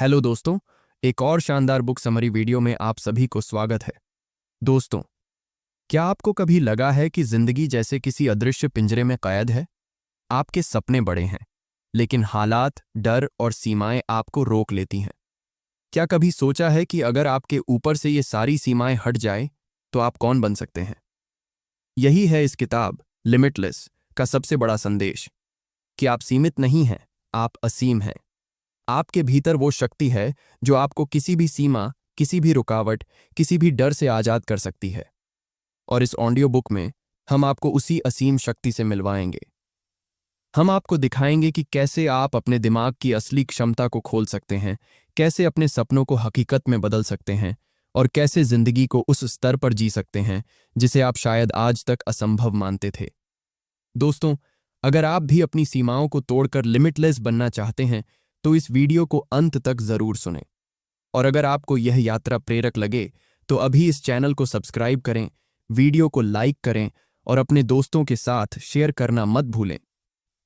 Hello दोस्तों, एक और शानदार बुक समरी वीडियो में आप सभी को स्वागत है। दोस्तों, क्या आपको कभी लगा है कि जिंदगी जैसे किसी अदृश्य पिंजरे में कैद है? आपके सपने बड़े हैं, लेकिन हालात, डर और सीमाएं आपको रोक लेती हैं। क्या कभी सोचा है कि अगर आपके ऊपर से ये सारी सीमाएं हट जाए, तो आप कौन बन सकते हैं? यही है इस किताब लिमिटलेस का सबसे बड़ा संदेश कि आप सीमित नहीं हैं, आप असीम हैं। आपके भीतर वो शक्ति है जो आपको किसी भी सीमा, किसी भी रुकावट, किसी भी डर से आजाद कर सकती है। और इस ऑडियो बुक में हम आपको उसी असीम शक्ति से मिलवाएंगे। हम आपको दिखाएंगे कि कैसे आप अपने दिमाग की असली क्षमता को खोल सकते हैं, कैसे अपने सपनों को हकीकत में बदल सकते हैं और कैसे जिंदगी को उस स्तर पर जी सकते हैं जिसे आप शायद आज तक असंभव मानते थे। दोस्तों, अगर आप भी अपनी सीमाओं को तोड़कर लिमिटलेस बनना चाहते हैं, तो इस वीडियो को अंत तक जरूर सुनें। और अगर आपको यह यात्रा प्रेरक लगे, तो अभी इस चैनल को सब्सक्राइब करें, वीडियो को लाइक करें और अपने दोस्तों के साथ शेयर करना मत भूलें,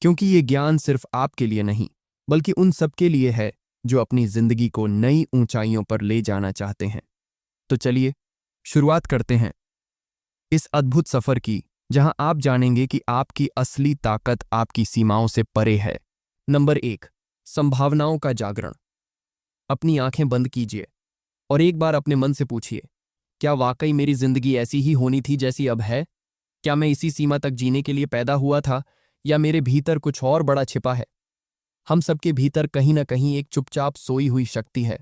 क्योंकि ये ज्ञान सिर्फ आपके लिए नहीं, बल्कि उन सबके लिए है जो अपनी जिंदगी को नई ऊंचाइयों पर ले जाना चाहते हैं। तो चलिए शुरुआत करते हैं इस अद्भुत सफर की, जहां आप जानेंगे कि आपकी असली ताकत आपकी सीमाओं से परे है। नंबर 1, संभावनाओं का जागरण। अपनी आंखें बंद कीजिए और एक बार अपने मन से पूछिए, क्या वाकई मेरी जिंदगी ऐसी ही होनी थी जैसी अब है? क्या मैं इसी सीमा तक जीने के लिए पैदा हुआ था, या मेरे भीतर कुछ और बड़ा छिपा है? हम सबके भीतर कहीं ना कहीं एक चुपचाप सोई हुई शक्ति है।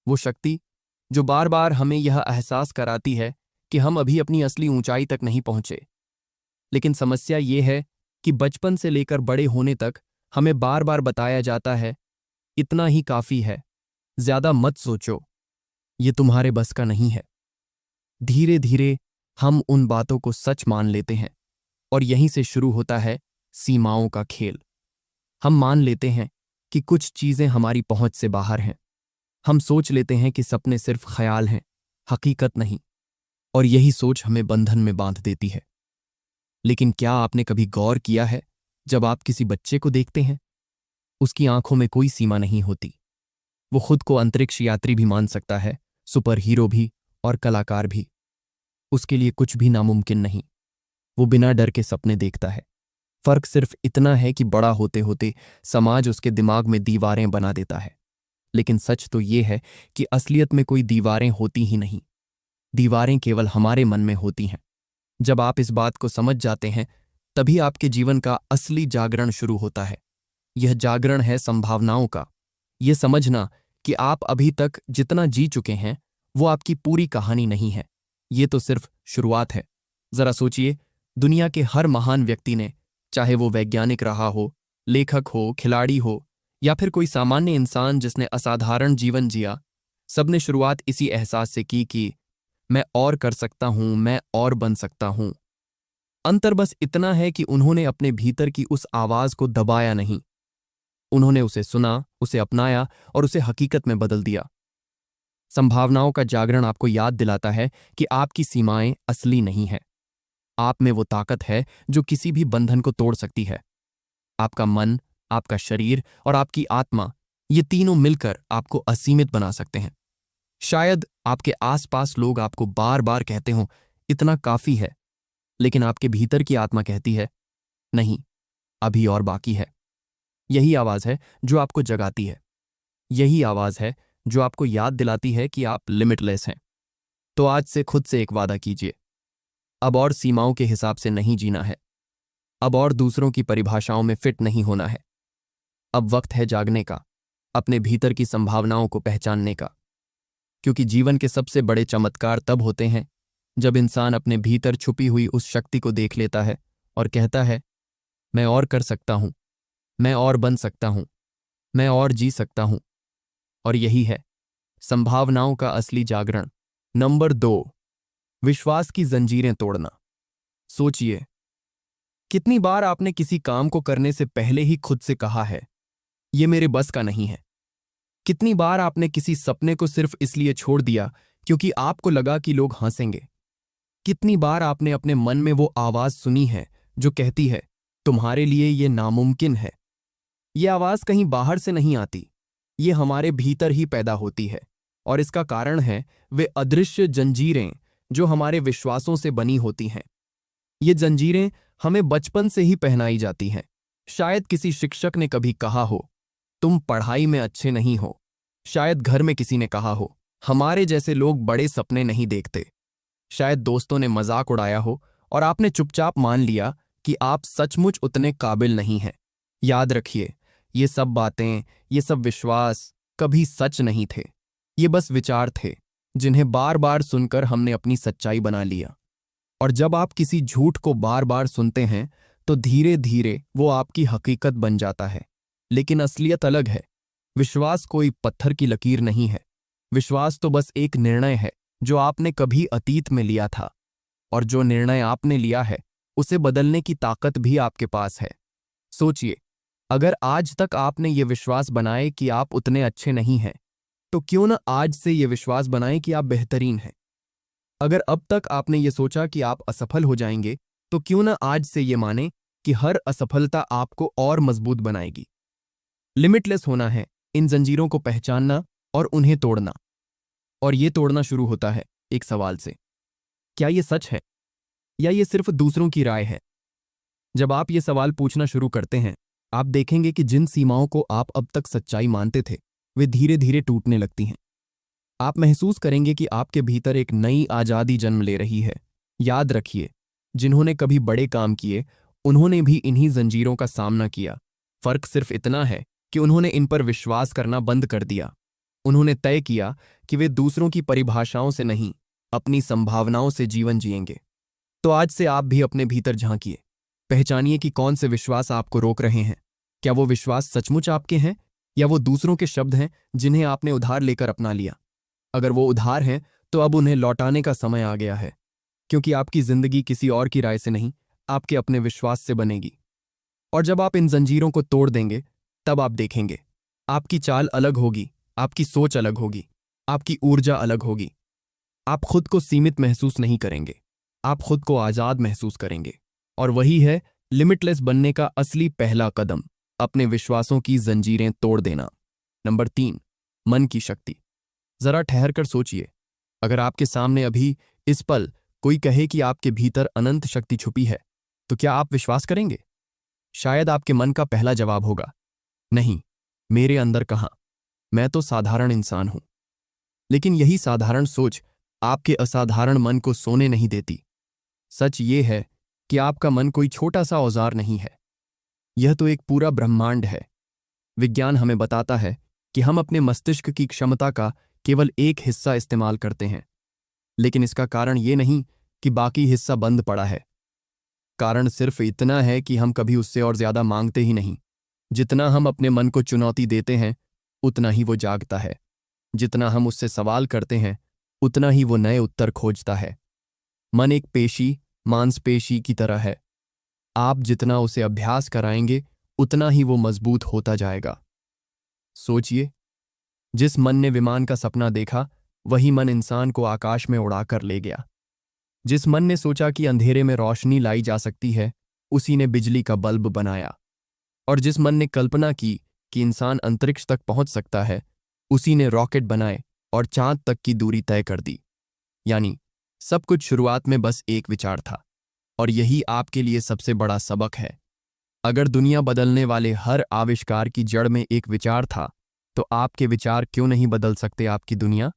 वो शक्ति जो बार बार हमें यह एहसास कराती है कि हम अभी अपनी असली ऊंचाई तक नहीं पहुंचे। लेकिन समस्या ये है कि बचपन से लेकर बड़े होने तक हमें बार बार बताया जाता है, इतना ही काफी है, ज्यादा मत सोचो, ये तुम्हारे बस का नहीं है। धीरे धीरे हम उन बातों को सच मान लेते हैं और यहीं से शुरू होता है सीमाओं का खेल। हम मान लेते हैं कि कुछ चीजें हमारी पहुंच से बाहर हैं। हम सोच लेते हैं कि सपने सिर्फ ख्याल हैं, हकीकत नहीं। और यही सोच हमें बंधन में बांध देती है। लेकिन क्या आपने कभी गौर किया है, जब आप किसी बच्चे को देखते हैं, उसकी आंखों में कोई सीमा नहीं होती। वो खुद को अंतरिक्ष यात्री भी मान सकता है, सुपर हीरो भी और कलाकार भी। उसके लिए कुछ भी नामुमकिन नहीं। वो बिना डर के सपने देखता है। फर्क सिर्फ इतना है कि बड़ा होते होते समाज उसके दिमाग में दीवारें बना देता है। लेकिन सच तो ये है कि असलियत में कोई दीवारें होती ही नहीं। दीवारें केवल हमारे मन में होती हैं। जब आप इस बात को समझ जाते हैं, तभी आपके जीवन का असली जागरण शुरू होता है। यह जागरण है संभावनाओं का। यह समझना कि आप अभी तक जितना जी चुके हैं, वो आपकी पूरी कहानी नहीं है। ये तो सिर्फ शुरुआत है। जरा सोचिए, दुनिया के हर महान व्यक्ति ने, चाहे वो वैज्ञानिक रहा हो, लेखक हो, खिलाड़ी हो, या फिर कोई सामान्य इंसान जिसने असाधारण जीवन जिया, सबने शुरुआत इसी एहसास से की कि मैं और कर सकता हूं, मैं और बन सकता हूं। अंतर बस इतना है कि उन्होंने अपने भीतर की उस आवाज को दबाया नहीं। उन्होंने उसे सुना, उसे अपनाया और उसे हकीकत में बदल दिया। संभावनाओं का जागरण आपको याद दिलाता है कि आपकी सीमाएं असली नहीं है। आप में वो ताकत है जो किसी भी बंधन को तोड़ सकती है। आपका मन, आपका शरीर और आपकी आत्मा, ये तीनों मिलकर आपको असीमित बना सकते हैं। शायद आपके आसपास लोग आपको बार बार कहते हों, इतना काफी है, लेकिन आपके भीतर की आत्मा कहती है, नहीं, अभी और बाकी है। यही आवाज है जो आपको जगाती है। यही आवाज है जो आपको याद दिलाती है कि आप लिमिटलेस हैं। तो आज से खुद से एक वादा कीजिए, अब और सीमाओं के हिसाब से नहीं जीना है। अब और दूसरों की परिभाषाओं में फिट नहीं होना है। अब वक्त है जागने का, अपने भीतर की संभावनाओं को पहचानने का। क्योंकि जीवन के सबसे बड़े चमत्कार तब होते हैं जब इंसान अपने भीतर छुपी हुई उस शक्ति को देख लेता है और कहता है, मैं और कर सकता हूं, मैं और बन सकता हूं, मैं और जी सकता हूं। और यही है संभावनाओं का असली जागरण। नंबर 2, विश्वास की जंजीरें तोड़ना। सोचिए, कितनी बार आपने किसी काम को करने से पहले ही खुद से कहा है, ये मेरे बस का नहीं है। कितनी बार आपने किसी सपने को सिर्फ इसलिए छोड़ दिया क्योंकि आपको लगा कि लोग हंसेंगे। कितनी बार आपने अपने मन में वो आवाज सुनी है जो कहती है, तुम्हारे लिए ये नामुमकिन है। ये आवाज कहीं बाहर से नहीं आती, ये हमारे भीतर ही पैदा होती है, और इसका कारण है वे अदृश्य जंजीरें जो हमारे विश्वासों से बनी होती हैं। ये जंजीरें हमें बचपन से ही पहनाई जाती हैं। शायद किसी शिक्षक ने कभी कहा हो, तुम पढ़ाई में अच्छे नहीं हो। शायद घर में किसी ने कहा हो, हमारे जैसे लोग बड़े सपने नहीं देखते। शायद दोस्तों ने मजाक उड़ाया हो और आपने चुपचाप मान लिया कि आप सचमुच उतने काबिल नहीं हैं। याद रखिए, ये सब बातें, ये सब विश्वास कभी सच नहीं थे। ये बस विचार थे जिन्हें बार बार सुनकर हमने अपनी सच्चाई बना लिया। और जब आप किसी झूठ को बार बार सुनते हैं तो धीरे धीरे वो आपकी हकीकत बन जाता है। लेकिन असलियत अलग है। विश्वास कोई पत्थर की लकीर नहीं है। विश्वास तो बस एक निर्णय है जो आपने कभी अतीत में लिया था, और जो निर्णय आपने लिया है उसे बदलने की ताकत भी आपके पास है। सोचिए, अगर आज तक आपने ये विश्वास बनाए कि आप उतने अच्छे नहीं हैं, तो क्यों ना आज से ये विश्वास बनाएं कि आप बेहतरीन हैं। अगर अब तक आपने ये सोचा कि आप असफल हो जाएंगे, तो क्यों ना आज से ये माने कि हर असफलता आपको और मजबूत बनाएगी। लिमिटलेस होना है इन जंजीरों को पहचानना और उन्हें तोड़ना। और ये तोड़ना शुरू होता है एक सवाल से, क्या ये सच है या ये सिर्फ दूसरों की राय है? जब आप ये सवाल पूछना शुरू करते हैं, आप देखेंगे कि जिन सीमाओं को आप अब तक सच्चाई मानते थे, वे धीरे धीरे टूटने लगती हैं। आप महसूस करेंगे कि आपके भीतर एक नई आज़ादी जन्म ले रही है। याद रखिए, जिन्होंने कभी बड़े काम किए, उन्होंने भी इन्हीं जंजीरों का सामना किया। फर्क सिर्फ इतना है कि उन्होंने इन पर विश्वास करना बंद कर दिया। उन्होंने तय किया कि वे दूसरों की परिभाषाओं से नहीं, अपनी संभावनाओं से जीवन जिएंगे। तो आज से आप भी अपने भीतर झांकिए। पहचानिए कि कौन से विश्वास आपको रोक रहे हैं। क्या वो विश्वास सचमुच आपके हैं, या वो दूसरों के शब्द हैं जिन्हें आपने उधार लेकर अपना लिया? अगर वो उधार हैं, तो अब उन्हें लौटाने का समय आ गया है, क्योंकि आपकी जिंदगी किसी और की राय से नहीं, आपके अपने विश्वास से बनेगी। और जब आप इन जंजीरों को तोड़ देंगे, तब आप देखेंगे आपकी चाल अलग होगी, आपकी सोच अलग होगी, आपकी ऊर्जा अलग होगी। आप खुद को सीमित महसूस नहीं करेंगे, आप खुद को आजाद महसूस करेंगे। और वही है लिमिटलेस बनने का असली पहला कदम, अपने विश्वासों की जंजीरें तोड़ देना। नंबर 3, मन की शक्ति। जरा ठहर कर सोचिए, अगर आपके सामने अभी इस पल कोई कहे कि आपके भीतर अनंत शक्ति छुपी है, तो क्या आप विश्वास करेंगे? शायद आपके मन का पहला जवाब होगा, नहीं, मेरे अंदर कहाँ, मैं तो साधारण इंसान हूं। लेकिन यही साधारण सोच आपके असाधारण मन को सोने नहीं देती। सच ये है कि आपका मन कोई छोटा सा औजार नहीं है, यह तो एक पूरा ब्रह्मांड है। विज्ञान हमें बताता है कि हम अपने मस्तिष्क की क्षमता का केवल एक हिस्सा इस्तेमाल करते हैं। लेकिन इसका कारण ये नहीं कि बाकी हिस्सा बंद पड़ा है। कारण सिर्फ इतना है कि हम कभी उससे और ज्यादा मांगते ही नहीं। जितना हम अपने मन को चुनौती देते हैं, उतना ही वो जागता है। जितना हम उससे सवाल करते हैं, उतना ही वो नए उत्तर खोजता है। मन एक पेशी, मांसपेशी की तरह है। आप जितना उसे अभ्यास कराएंगे, उतना ही वो मजबूत होता जाएगा। सोचिए, जिस मन ने विमान का सपना देखा, वही मन इंसान को आकाश में उड़ाकर ले गया। जिस मन ने सोचा कि अंधेरे में रोशनी लाई जा सकती है, उसी ने बिजली का बल्ब बनाया। और जिस मन ने कल्पना की कि इंसान अंतरिक्ष तक पहुंच सकता है, उसी ने रॉकेट बनाए और चांद तक की दूरी तय कर दी। यानी सब कुछ शुरुआत में बस एक विचार था। और यही आपके लिए सबसे बड़ा सबक है। अगर दुनिया बदलने वाले हर आविष्कार की जड़ में एक विचार था, तो आपके विचार क्यों नहीं बदल सकते आपकी दुनिया?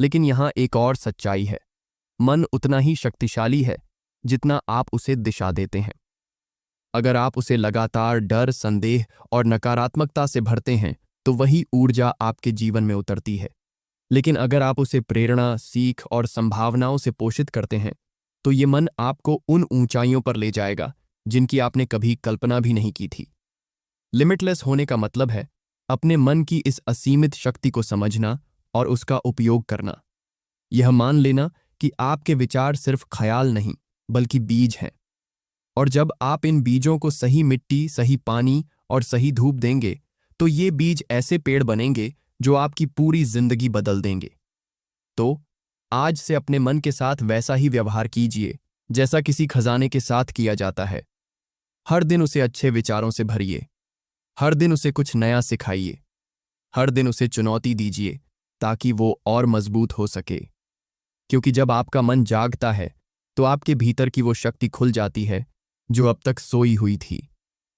लेकिन यहां एक और सच्चाई है, मन उतना ही शक्तिशाली है जितना आप उसे दिशा देते हैं। अगर आप उसे लगातार डर, संदेह और नकारात्मकता से भरते हैं, तो वही ऊर्जा आपके जीवन में उतरती है। लेकिन अगर आप उसे प्रेरणा, सीख और संभावनाओं से पोषित करते हैं, तो ये मन आपको उन ऊंचाइयों पर ले जाएगा जिनकी आपने कभी कल्पना भी नहीं की थी। लिमिटलेस होने का मतलब है अपने मन की इस असीमित शक्ति को समझना और उसका उपयोग करना। यह मान लेना कि आपके विचार सिर्फ ख्याल नहीं, बल्कि बीज हैं। और जब आप इन बीजों को सही मिट्टी, सही पानी और सही धूप देंगे, तो ये बीज ऐसे पेड़ बनेंगे जो आपकी पूरी जिंदगी बदल देंगे। तो आज से अपने मन के साथ वैसा ही व्यवहार कीजिए जैसा किसी खजाने के साथ किया जाता है। हर दिन उसे अच्छे विचारों से भरिए, हर दिन उसे कुछ नया सिखाइए, हर दिन उसे चुनौती दीजिए ताकि वो और मजबूत हो सके, क्योंकि जब आपका मन जागता है तो आपके भीतर की वो शक्ति खुल जाती है जो अब तक सोई हुई थी,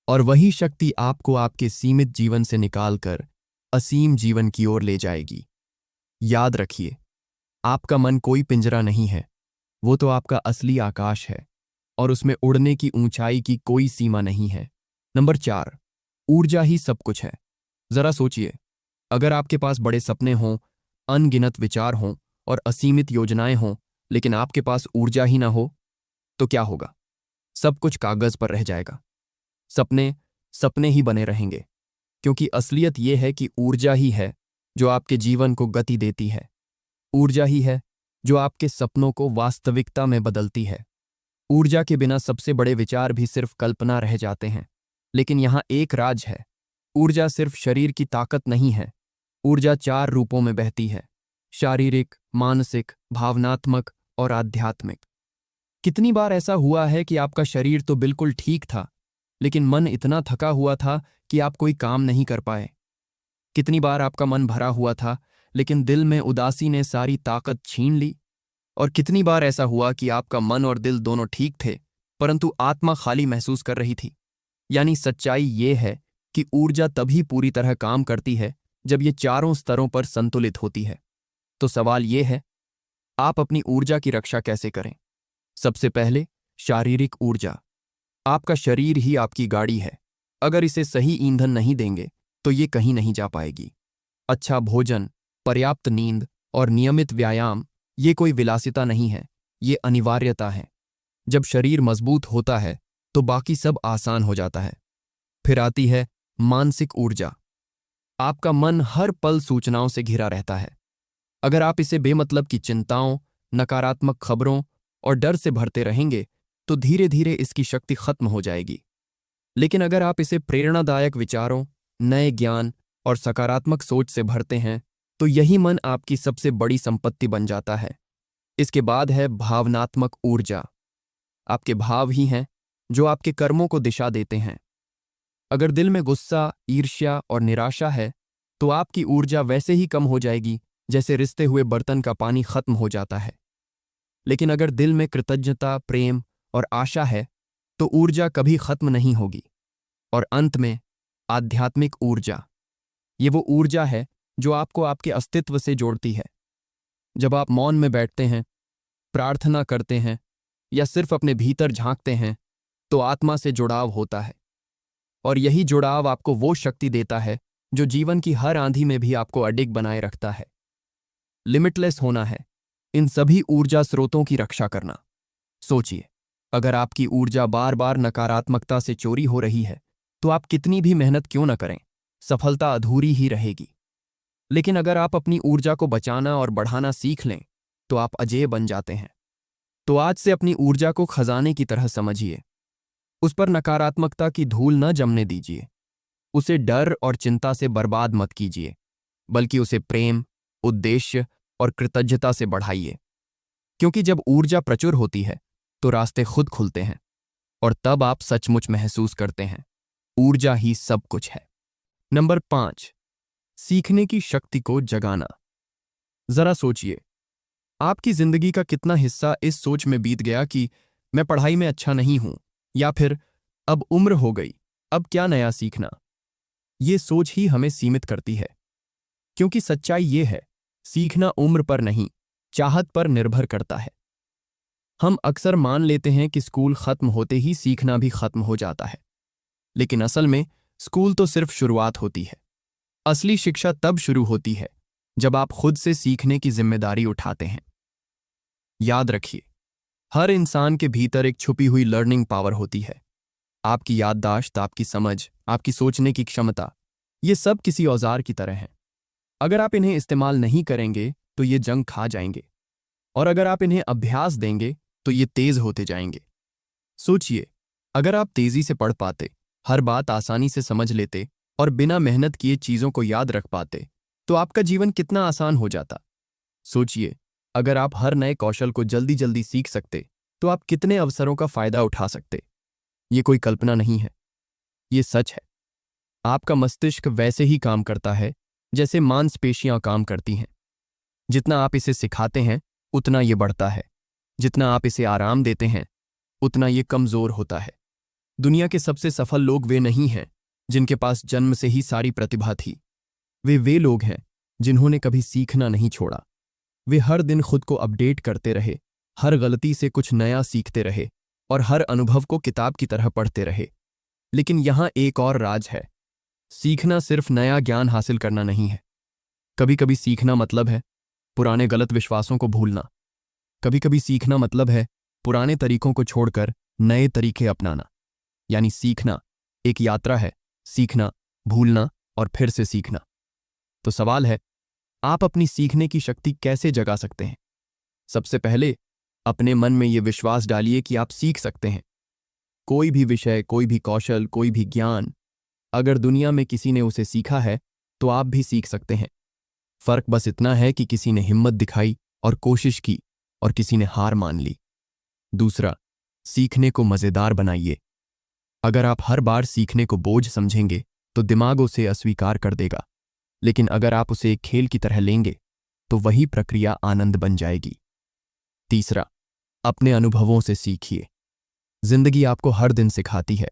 और वही शक्ति आपको आपके सीमित जीवन से निकालकर असीम जीवन की ओर ले जाएगी। याद रखिए, आपका मन कोई पिंजरा नहीं है, वो तो आपका असली आकाश है, और उसमें उड़ने की ऊंचाई की कोई सीमा नहीं है। नंबर 4, ऊर्जा ही सब कुछ है। जरा सोचिए, अगर आपके पास बड़े सपने हों, अनगिनत विचार हों और असीमित योजनाएं हों, लेकिन आपके पास ऊर्जा ही ना हो, तो क्या होगा? सब कुछ कागज पर रह जाएगा। सपने सपने ही बने रहेंगे, क्योंकि असलियत यह है कि ऊर्जा ही है जो आपके जीवन को गति देती है। ऊर्जा ही है जो आपके सपनों को वास्तविकता में बदलती है। ऊर्जा के बिना सबसे बड़े विचार भी सिर्फ कल्पना रह जाते हैं। लेकिन यहाँ एक राज है, ऊर्जा सिर्फ शरीर की ताकत नहीं है। ऊर्जा 4 रूपों में बहती है: शारीरिक, मानसिक, भावनात्मक और आध्यात्मिक। कितनी बार ऐसा हुआ है कि आपका शरीर तो बिल्कुल ठीक था, लेकिन मन इतना थका हुआ था कि आप कोई काम नहीं कर पाए? कितनी बार आपका मन भरा हुआ था, लेकिन दिल में उदासी ने सारी ताकत छीन ली? और कितनी बार ऐसा हुआ कि आपका मन और दिल दोनों ठीक थे, परंतु आत्मा खाली महसूस कर रही थी? यानी सच्चाई ये है कि ऊर्जा तभी पूरी तरह काम करती है जब ये चारों स्तरों पर संतुलित होती है। तो सवाल ये है, आप अपनी ऊर्जा की रक्षा कैसे करें? सबसे पहले, शारीरिक ऊर्जा। आपका शरीर ही आपकी गाड़ी है। अगर इसे सही ईंधन नहीं देंगे तो ये कहीं नहीं जा पाएगी। अच्छा भोजन, पर्याप्त नींद और नियमित व्यायाम ये कोई विलासिता नहीं है, ये अनिवार्यता है। जब शरीर मजबूत होता है तो बाकी सब आसान हो जाता है। फिर आती है मानसिक ऊर्जा। आपका मन हर पल सूचनाओं से घिरा रहता है। अगर आप इसे बेमतलब की चिंताओं, नकारात्मक खबरों और डर से भरते रहेंगे तो धीरे धीरे इसकी शक्ति खत्म हो जाएगी। लेकिन अगर आप इसे प्रेरणादायक विचारों, नए ज्ञान और सकारात्मक सोच से भरते हैं तो यही मन आपकी सबसे बड़ी संपत्ति बन जाता है। इसके बाद है भावनात्मक ऊर्जा। आपके भाव ही हैं जो आपके कर्मों को दिशा देते हैं। अगर दिल में गुस्सा, ईर्ष्या और निराशा है तो आपकी ऊर्जा वैसे ही कम हो जाएगी जैसे रिसते हुए बर्तन का पानी खत्म हो जाता है। लेकिन अगर दिल में कृतज्ञता, प्रेम और आशा है तो ऊर्जा कभी खत्म नहीं होगी। और अंत में आध्यात्मिक ऊर्जा। ये वो ऊर्जा है जो आपको आपके अस्तित्व से जोड़ती है। जब आप मौन में बैठते हैं, प्रार्थना करते हैं या सिर्फ अपने भीतर झांकते हैं तो आत्मा से जुड़ाव होता है, और यही जुड़ाव आपको वो शक्ति देता है जो जीवन की हर आंधी में भी आपको अडिग बनाए रखता है। लिमिटलेस होना है इन सभी ऊर्जा स्रोतों की रक्षा करना। सोचिए, अगर आपकी ऊर्जा बार बार नकारात्मकता से चोरी हो रही है तो आप कितनी भी मेहनत क्यों न करें, सफलता अधूरी ही रहेगी। लेकिन अगर आप अपनी ऊर्जा को बचाना और बढ़ाना सीख लें तो आप अजेय बन जाते हैं। तो आज से अपनी ऊर्जा को खजाने की तरह समझिए। उस पर नकारात्मकता की धूल न जमने दीजिए। उसे डर और चिंता से बर्बाद मत कीजिए, बल्कि उसे प्रेम, उद्देश्य और कृतज्ञता से बढ़ाइए। क्योंकि जब ऊर्जा प्रचुर होती है तो रास्ते खुद खुलते हैं, और तब आप सचमुच महसूस करते हैं ऊर्जा ही सब कुछ है। नंबर 5, सीखने की शक्ति को जगाना। जरा सोचिए, आपकी जिंदगी का कितना हिस्सा इस सोच में बीत गया कि मैं पढ़ाई में अच्छा नहीं हूं, या फिर अब उम्र हो गई, अब क्या नया सीखना। ये सोच ही हमें सीमित करती है, क्योंकि सच्चाई ये है, सीखना उम्र पर नहीं, चाहत पर निर्भर करता है। हम अक्सर मान लेते हैं कि स्कूल खत्म होते ही सीखना भी खत्म हो जाता है, लेकिन असल में स्कूल तो सिर्फ शुरुआत होती है। असली शिक्षा तब शुरू होती है जब आप खुद से सीखने की जिम्मेदारी उठाते हैं। याद रखिए, हर इंसान के भीतर एक छुपी हुई लर्निंग पावर होती है। आपकी याददाश्त, आपकी समझ, आपकी सोचने की क्षमता, ये सब किसी औजार की तरह हैं। अगर आप इन्हें इस्तेमाल नहीं करेंगे तो ये जंग खा जाएंगे, और अगर आप इन्हें अभ्यास देंगे तो ये तेज होते जाएंगे। सोचिए, अगर आप तेजी से पढ़ पाते, हर बात आसानी से समझ लेते और बिना मेहनत किए चीजों को याद रख पाते तो आपका जीवन कितना आसान हो जाता। सोचिए, अगर आप हर नए कौशल को जल्दी जल्दी सीख सकते तो आप कितने अवसरों का फायदा उठा सकते। ये कोई कल्पना नहीं है, ये सच है। आपका मस्तिष्क वैसे ही काम करता है जैसे मांसपेशियां काम करती हैं। जितना आप इसे सिखाते हैं उतना ये बढ़ता है, जितना आप इसे आराम देते हैं उतना ये कमजोर होता है। दुनिया के सबसे सफल लोग वे नहीं हैं जिनके पास जन्म से ही सारी प्रतिभा थी। वे लोग हैं जिन्होंने कभी सीखना नहीं छोड़ा। वे हर दिन खुद को अपडेट करते रहे, हर गलती से कुछ नया सीखते रहे और हर अनुभव को किताब की तरह पढ़ते रहे। लेकिन यहां एक और राज है। सीखना सिर्फ नया ज्ञान हासिल करना नहीं है। कभी कभी सीखना मतलब है पुराने गलत विश्वासों को भूलना। कभी कभी सीखना मतलब है पुराने तरीकों को छोड़कर नए तरीके अपनाना। यानी सीखना एक यात्रा है, सीखना, भूलना और फिर से सीखना। तो सवाल है, आप अपनी सीखने की शक्ति कैसे जगा सकते हैं? सबसे पहले अपने मन में यह विश्वास डालिए कि आप सीख सकते हैं। कोई भी विषय, कोई भी कौशल, कोई भी ज्ञान, अगर दुनिया में किसी ने उसे सीखा है तो आप भी सीख सकते हैं। फर्क बस इतना है कि किसी ने हिम्मत दिखाई और कोशिश की और किसी ने हार मान ली। दूसरा, सीखने को मजेदार बनाइए। अगर आप हर बार सीखने को बोझ समझेंगे तो दिमाग उसे अस्वीकार कर देगा, लेकिन अगर आप उसे एक खेल की तरह लेंगे तो वही प्रक्रिया आनंद बन जाएगी। तीसरा, अपने अनुभवों से सीखिए। जिंदगी आपको हर दिन सिखाती है,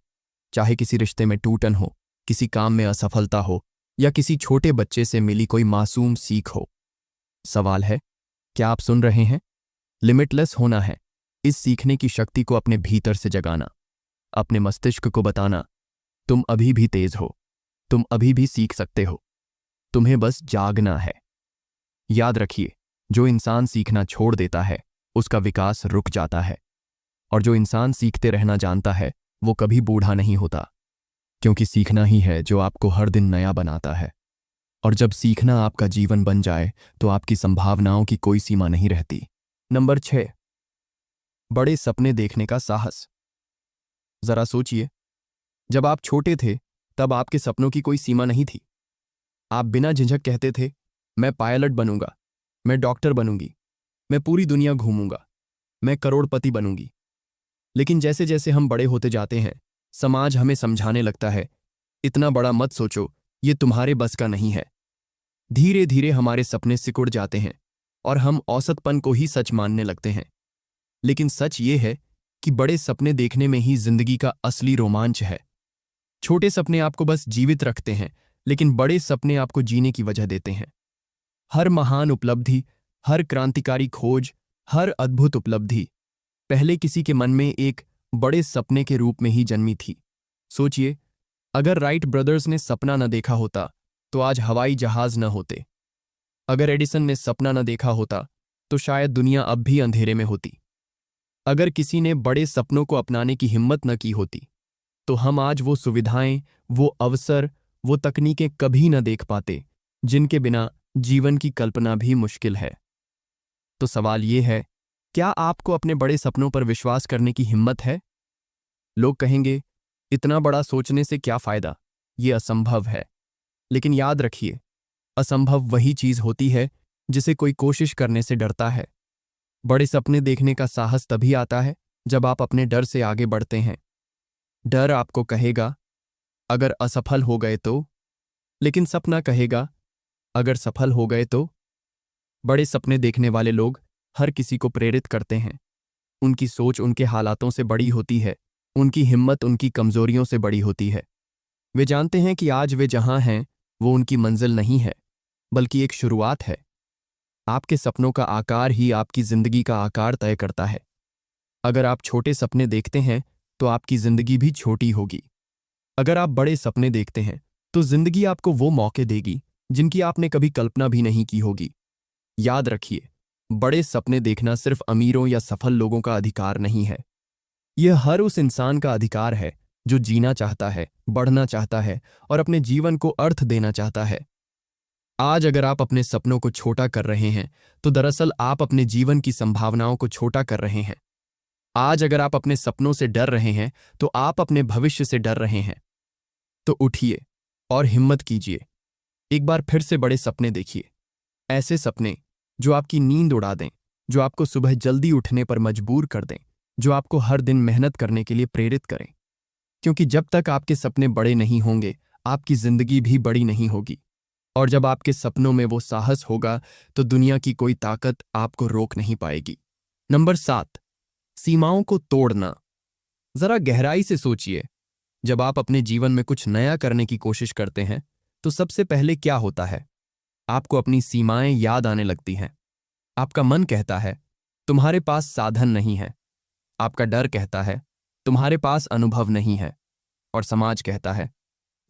चाहे किसी रिश्ते में टूटन हो, किसी काम में असफलता हो या किसी छोटे बच्चे से मिली कोई मासूम सीख हो। सवाल है, क्या आप सुन रहे हैं? लिमिटलेस होना है इस सीखने की शक्ति को अपने भीतर से जगाना, अपने मस्तिष्क को बताना, तुम अभी भी तेज हो, तुम अभी भी सीख सकते हो, तुम्हें बस जागना है। याद रखिए, जो इंसान सीखना छोड़ देता है उसका विकास रुक जाता है, और जो इंसान सीखते रहना जानता है वो कभी बूढ़ा नहीं होता, क्योंकि सीखना ही है जो आपको हर दिन नया बनाता है। और जब सीखना आपका जीवन बन जाए तो आपकी संभावनाओं की कोई सीमा नहीं रहती। नंबर 6, बड़े सपने देखने का साहस। जरा सोचिए, जब आप छोटे थे तब आपके सपनों की कोई सीमा नहीं थी। आप बिना झिझक कहते थे, मैं पायलट बनूंगा, मैं डॉक्टर बनूंगी, मैं पूरी दुनिया घूमूंगा, मैं करोड़पति बनूंगी। लेकिन जैसे जैसे हम बड़े होते जाते हैं, समाज हमें समझाने लगता है, इतना बड़ा मत सोचो, ये तुम्हारे बस का नहीं है। धीरे धीरे हमारे सपने सिकुड़ जाते हैं और हम औसतपन को ही सच मानने लगते हैं। लेकिन सच ये है कि बड़े सपने देखने में ही जिंदगी का असली रोमांच है। छोटे सपने आपको बस जीवित रखते हैं, लेकिन बड़े सपने आपको जीने की वजह देते हैं। हर महान उपलब्धि, हर क्रांतिकारी खोज, हर अद्भुत उपलब्धि पहले किसी के मन में एक बड़े सपने के रूप में ही जन्मी थी। सोचिए, अगर राइट ब्रदर्स ने सपना न देखा होता तो आज हवाई जहाज न होते। अगर एडिसन ने सपना न देखा होता तो शायद दुनिया अब भी अंधेरे में होती। अगर किसी ने बड़े सपनों को अपनाने की हिम्मत न की होती तो हम आज वो सुविधाएं, वो अवसर, वो तकनीकें कभी न देख पाते जिनके बिना जीवन की कल्पना भी मुश्किल है। तो सवाल ये है, क्या आपको अपने बड़े सपनों पर विश्वास करने की हिम्मत है? लोग कहेंगे, इतना बड़ा सोचने से क्या फायदा, ये असंभव है। लेकिन याद रखिए, असंभव वही चीज होती है जिसे कोई कोशिश करने से डरता है। बड़े सपने देखने का साहस तभी आता है जब आप अपने डर से आगे बढ़ते हैं। डर आपको कहेगा, अगर असफल हो गए तो, लेकिन सपना कहेगा, अगर सफल हो गए तो। बड़े सपने देखने वाले लोग हर किसी को प्रेरित करते हैं। उनकी सोच उनके हालातों से बड़ी होती है, उनकी हिम्मत उनकी कमजोरियों से बड़ी होती है। वे जानते हैं कि आज वे जहां हैं वो उनकी मंजिल नहीं है, बल्कि एक शुरुआत है। आपके सपनों का आकार ही आपकी जिंदगी का आकार तय करता है। अगर आप छोटे सपने देखते हैं तो आपकी जिंदगी भी छोटी होगी। अगर आप बड़े सपने देखते हैं तो जिंदगी आपको वो मौके देगी जिनकी आपने कभी कल्पना भी नहीं की होगी। याद रखिए, बड़े सपने देखना सिर्फ अमीरों या सफल लोगों का अधिकार नहीं है। यह हर उस इंसान का अधिकार है जो जीना चाहता है, बढ़ना चाहता है और अपने जीवन को अर्थ देना चाहता है। आज अगर आप अपने सपनों को छोटा कर रहे हैं तो दरअसल आप अपने जीवन की संभावनाओं को छोटा कर रहे हैं। आज अगर आप अपने सपनों से डर रहे हैं तो आप अपने भविष्य से डर रहे हैं। तो उठिए और हिम्मत कीजिए। एक बार फिर से बड़े सपने देखिए। ऐसे सपने जो आपकी नींद उड़ा दें, जो आपको सुबह जल्दी उठने पर मजबूर कर दें, जो आपको हर दिन मेहनत करने के लिए प्रेरित करें। क्योंकि जब तक आपके सपने बड़े नहीं होंगे, आपकी जिंदगी भी बड़ी नहीं होगी। और जब आपके सपनों में वो साहस होगा तो दुनिया की कोई ताकत आपको रोक नहीं पाएगी। नंबर 7, सीमाओं को तोड़ना। जरा गहराई से सोचिए, जब आप अपने जीवन में कुछ नया करने की कोशिश करते हैं तो सबसे पहले क्या होता है? आपको अपनी सीमाएं याद आने लगती हैं। आपका मन कहता है तुम्हारे पास साधन नहीं है, आपका डर कहता है तुम्हारे पास अनुभव नहीं है, और समाज कहता है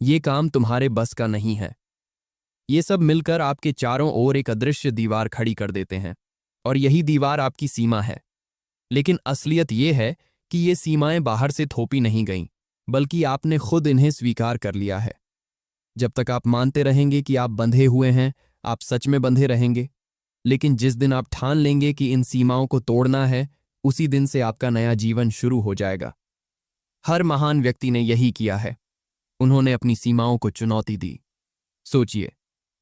ये काम तुम्हारे बस का नहीं है। ये सब मिलकर आपके चारों ओर एक अदृश्य दीवार खड़ी कर देते हैं, और यही दीवार आपकी सीमा है। लेकिन असलियत यह है कि ये सीमाएं बाहर से थोपी नहीं गईं, बल्कि आपने खुद इन्हें स्वीकार कर लिया है। जब तक आप मानते रहेंगे कि आप बंधे हुए हैं, आप सच में बंधे रहेंगे। लेकिन जिस दिन आप ठान लेंगे कि इन सीमाओं को तोड़ना है, उसी दिन से आपका नया जीवन शुरू हो जाएगा। हर महान व्यक्ति ने यही किया है। उन्होंने अपनी सीमाओं को चुनौती दी। सोचिए,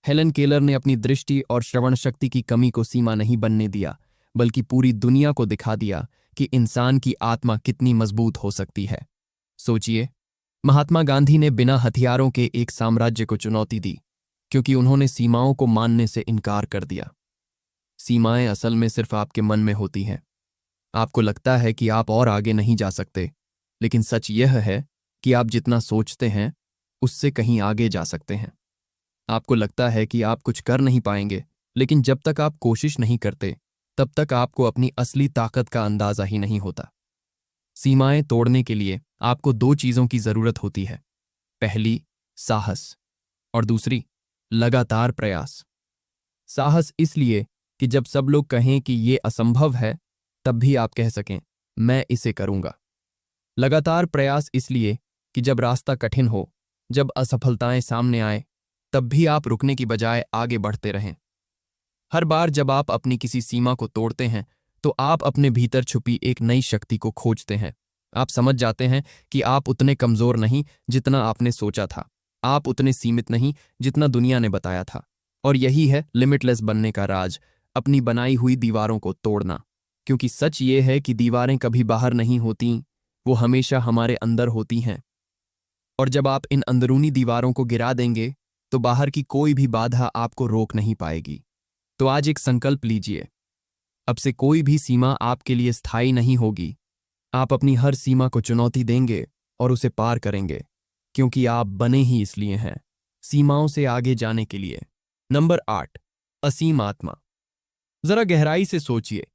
हेलन केलर ने अपनी दृष्टि और श्रवण शक्ति की कमी को सीमा नहीं बनने दिया, बल्कि पूरी दुनिया को दिखा दिया कि इंसान की आत्मा कितनी मजबूत हो सकती है। सोचिए, महात्मा गांधी ने बिना हथियारों के एक साम्राज्य को चुनौती दी, क्योंकि उन्होंने सीमाओं को मानने से इनकार कर दिया। सीमाएं असल में सिर्फ आपके मन में होती हैं। आपको लगता है कि आप और आगे नहीं जा सकते, लेकिन सच यह है कि आप जितना सोचते हैं उससे कहीं आगे जा सकते हैं। आपको लगता है कि आप कुछ कर नहीं पाएंगे, लेकिन जब तक आप कोशिश नहीं करते तब तक आपको अपनी असली ताकत का अंदाजा ही नहीं होता। सीमाएं तोड़ने के लिए आपको 2 चीजों की जरूरत होती है। पहली, साहस, और दूसरी, लगातार प्रयास। साहस इसलिए कि जब सब लोग कहें कि ये असंभव है, तब भी आप कह सकें मैं इसे करूंगा। लगातार प्रयास इसलिए कि जब रास्ता कठिन हो, जब असफलताएं सामने आए, तब भी आप रुकने की बजाय आगे बढ़ते रहें। हर बार जब आप अपनी किसी सीमा को तोड़ते हैं तो आप अपने भीतर छुपी एक नई शक्ति को खोजते हैं। आप समझ जाते हैं कि आप उतने कमजोर नहीं जितना आपने सोचा था, आप उतने सीमित नहीं जितना दुनिया ने बताया था। और यही है लिमिटलेस बनने का राज, अपनी बनाई हुई दीवारों को तोड़ना। क्योंकि सच ये है कि दीवारें कभी बाहर नहीं होती, वो हमेशा हमारे अंदर होती हैं। और जब आप इन अंदरूनी दीवारों को गिरा देंगे तो बाहर की कोई भी बाधा आपको रोक नहीं पाएगी। तो आज एक संकल्प लीजिए, अब से कोई भी सीमा आपके लिए स्थायी नहीं होगी। आप अपनी हर सीमा को चुनौती देंगे और उसे पार करेंगे, क्योंकि आप बने ही इसलिए हैं, सीमाओं से आगे जाने के लिए। नंबर 8, असीम आत्मा। जरा गहराई से सोचिए,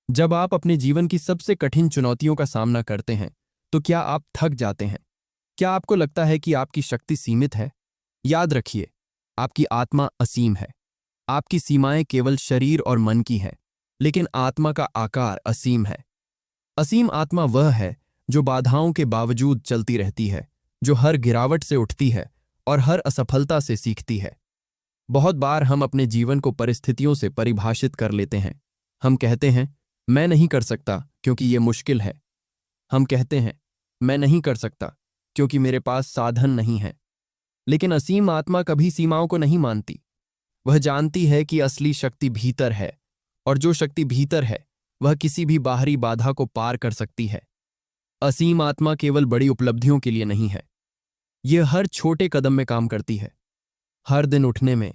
जब आप अपने जीवन की सबसे कठिन चुनौतियों का सामना करते हैं तो क्या आप थक जाते हैं? क्या आपको लगता है कि आपकी शक्ति सीमित है? याद रखिए, आपकी आत्मा असीम है। आपकी सीमाएं केवल शरीर और मन की हैं, लेकिन आत्मा का आकार असीम है। असीम आत्मा वह है जो बाधाओं के बावजूद चलती रहती है, जो हर गिरावट से उठती है और हर असफलता से सीखती है। बहुत बार हम अपने जीवन को परिस्थितियों से परिभाषित कर लेते हैं। हम कहते हैं मैं नहीं कर सकता क्योंकि ये मुश्किल है। हम कहते हैं मैं नहीं कर सकता क्योंकि मेरे पास साधन नहीं है। लेकिन असीम आत्मा कभी सीमाओं को नहीं मानती। वह जानती है कि असली शक्ति भीतर है, और जो शक्ति भीतर है वह किसी भी बाहरी बाधा को पार कर सकती है। असीम आत्मा केवल बड़ी उपलब्धियों के लिए नहीं है, यह हर छोटे कदम में काम करती है। हर दिन उठने में,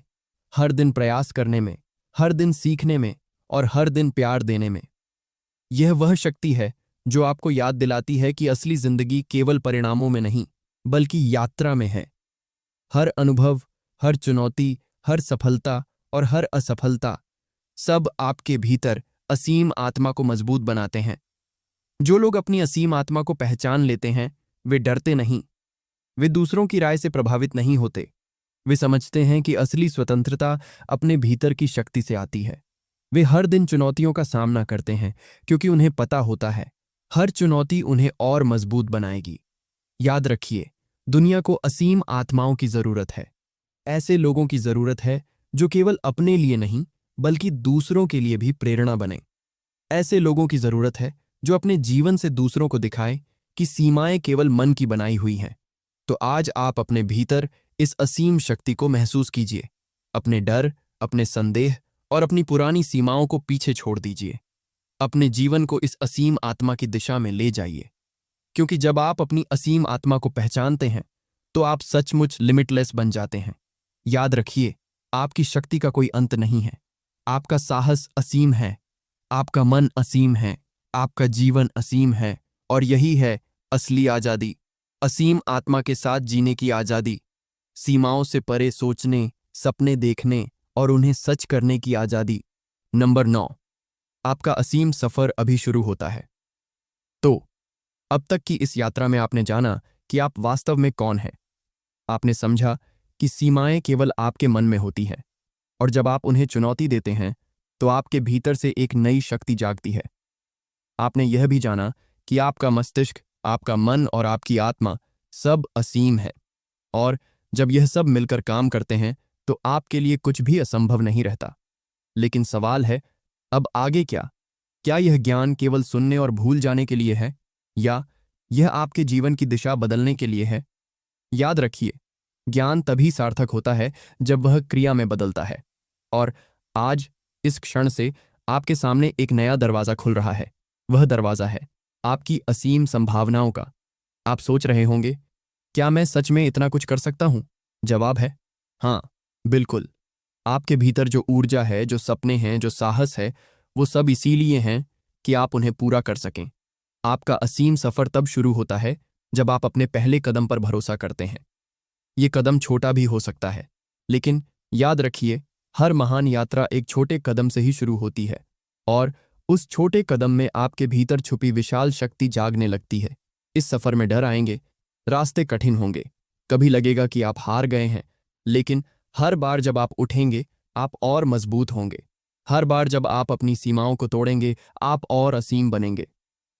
हर दिन प्रयास करने में, हर दिन सीखने में और हर दिन प्यार देने में। यह वह शक्ति है जो आपको याद दिलाती है कि असली जिंदगी केवल परिणामों में नहीं, बल्कि यात्रा में है। हर अनुभव, हर चुनौती, हर सफलता और हर असफलता, सब आपके भीतर असीम आत्मा को मजबूत बनाते हैं। जो लोग अपनी असीम आत्मा को पहचान लेते हैं, वे डरते नहीं, वे दूसरों की राय से प्रभावित नहीं होते। वे समझते हैं कि असली स्वतंत्रता अपने भीतर की शक्ति से आती है। वे हर दिन चुनौतियों का सामना करते हैं क्योंकि उन्हें पता होता है हर चुनौती उन्हें और मजबूत बनाएगी। याद रखिए, दुनिया को असीम आत्माओं की जरूरत है। ऐसे लोगों की जरूरत है जो केवल अपने लिए नहीं बल्कि दूसरों के लिए भी प्रेरणा बने। ऐसे लोगों की जरूरत है जो अपने जीवन से दूसरों को दिखाए कि सीमाएं केवल मन की बनाई हुई हैं। तो आज आप अपने भीतर इस असीम शक्ति को महसूस कीजिए। अपने डर, अपने संदेह और अपनी पुरानी सीमाओं को पीछे छोड़ दीजिए। अपने जीवन को इस असीम आत्मा की दिशा में ले जाइए, क्योंकि जब आप अपनी असीम आत्मा को पहचानते हैं तो आप सचमुच लिमिटलेस बन जाते हैं। याद रखिए, आपकी शक्ति का कोई अंत नहीं है। आपका साहस असीम है, आपका मन असीम है, आपका जीवन असीम है, और यही है असली आजादी। असीम आत्मा के साथ जीने की आजादी, सीमाओं से परे सोचने, सपने देखने और उन्हें सच करने की आजादी। नंबर 9, आपका असीम सफर अभी शुरू होता है। तो अब तक की इस यात्रा में आपने जाना कि आप वास्तव में कौन हैं। आपने समझा कि सीमाएं केवल आपके मन में होती हैं, और जब आप उन्हें चुनौती देते हैं तो आपके भीतर से एक नई शक्ति जागती है। आपने यह भी जाना कि आपका मस्तिष्क, आपका मन और आपकी आत्मा सब असीम है, और जब यह सब मिलकर काम करते हैं तो आपके लिए कुछ भी असंभव नहीं रहता। लेकिन सवाल है, अब आगे क्या? क्या यह ज्ञान केवल सुनने और भूल जाने के लिए है, या यह आपके जीवन की दिशा बदलने के लिए है? याद रखिए, ज्ञान तभी सार्थक होता है जब वह क्रिया में बदलता है। और आज, इस क्षण से, आपके सामने एक नया दरवाजा खुल रहा है। वह दरवाजा है आपकी असीम संभावनाओं का। आप सोच रहे होंगे, क्या मैं सच में इतना कुछ कर सकता हूं? जवाब है हाँ, बिल्कुल। आपके भीतर जो ऊर्जा है, जो सपने हैं, जो साहस है, वो सब इसीलिए हैं कि आप उन्हें पूरा कर सकें। आपका असीम सफर तब शुरू होता है जब आप अपने पहले कदम पर भरोसा करते हैं। ये कदम छोटा भी हो सकता है, लेकिन याद रखिए, हर महान यात्रा एक छोटे कदम से ही शुरू होती है, और उस छोटे कदम में आपके भीतर छुपी विशाल शक्ति जागने लगती है। इस सफर में डर आएंगे, रास्ते कठिन होंगे, कभी लगेगा कि आप हार गए हैं, लेकिन हर बार जब आप उठेंगे, आप और मजबूत होंगे। हर बार जब आप अपनी सीमाओं को तोड़ेंगे, आप और असीम बनेंगे।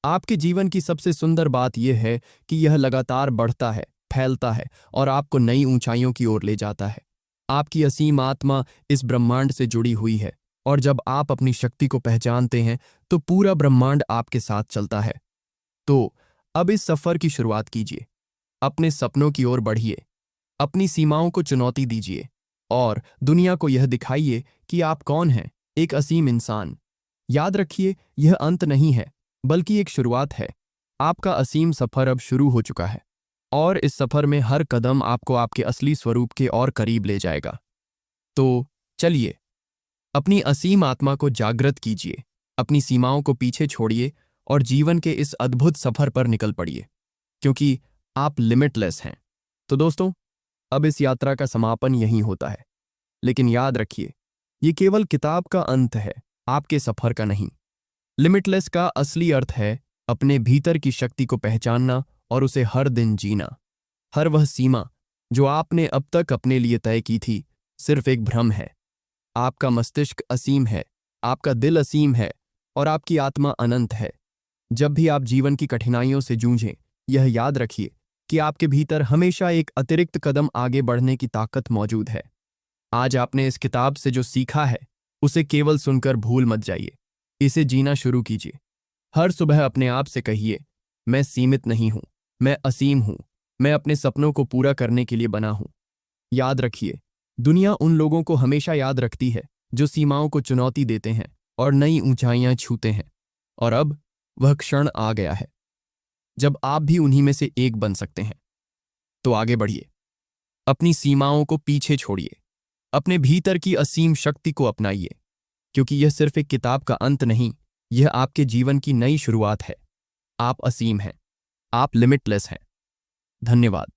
आपके जीवन की सबसे सुंदर बात यह है कि यह लगातार बढ़ता है, फैलता है और आपको नई ऊंचाइयों की ओर ले जाता है। आपकी असीम आत्मा इस ब्रह्मांड से जुड़ी हुई है, और जब आप अपनी शक्ति को पहचानते हैं तो पूरा ब्रह्मांड आपके साथ चलता है। तो अब इस सफर की शुरुआत कीजिए। अपने सपनों की ओर बढ़िए, अपनी सीमाओं को चुनौती दीजिए, और दुनिया को यह दिखाइए कि आप कौन हैं, एक असीम इंसान। याद रखिए, यह अंत नहीं है, बल्कि एक शुरुआत है। आपका असीम सफर अब शुरू हो चुका है, और इस सफर में हर कदम आपको आपके असली स्वरूप के और करीब ले जाएगा। तो चलिए, अपनी असीम आत्मा को जागृत कीजिए, अपनी सीमाओं को पीछे छोड़िए और जीवन के इस अद्भुत सफर पर निकल पड़िए, क्योंकि आप लिमिटलेस हैं। तो दोस्तों, अब इस यात्रा का समापन यहीं होता है, लेकिन याद रखिए, ये केवल किताब का अंत है, आपके सफर का नहीं। लिमिटलेस का असली अर्थ है अपने भीतर की शक्ति को पहचानना और उसे हर दिन जीना। हर वह सीमा जो आपने अब तक अपने लिए तय की थी, सिर्फ एक भ्रम है। आपका मस्तिष्क असीम है, आपका दिल असीम है, और आपकी आत्मा अनंत है। जब भी आप जीवन की कठिनाइयों से जूझें, यह याद रखिए कि आपके भीतर हमेशा एक अतिरिक्त कदम आगे बढ़ने की ताकत मौजूद है। आज आपने इस किताब से जो सीखा है, उसे केवल सुनकर भूल मत जाइए, इसे जीना शुरू कीजिए। हर सुबह अपने आप से कहिए, मैं सीमित नहीं हूं, मैं असीम हूं, मैं अपने सपनों को पूरा करने के लिए बना हूं। याद रखिए, दुनिया उन लोगों को हमेशा याद रखती है जो सीमाओं को चुनौती देते हैं और नई ऊंचाइयां छूते हैं। और अब वह क्षण आ गया है जब आप भी उन्हीं में से एक बन सकते हैं। तो आगे बढ़िए, अपनी सीमाओं को पीछे छोड़िए, अपने भीतर की असीम शक्ति को अपनाइए, क्योंकि यह सिर्फ एक किताब का अंत नहीं, यह आपके जीवन की नई शुरुआत है। आप असीम हैं, आप लिमिटलेस हैं। धन्यवाद।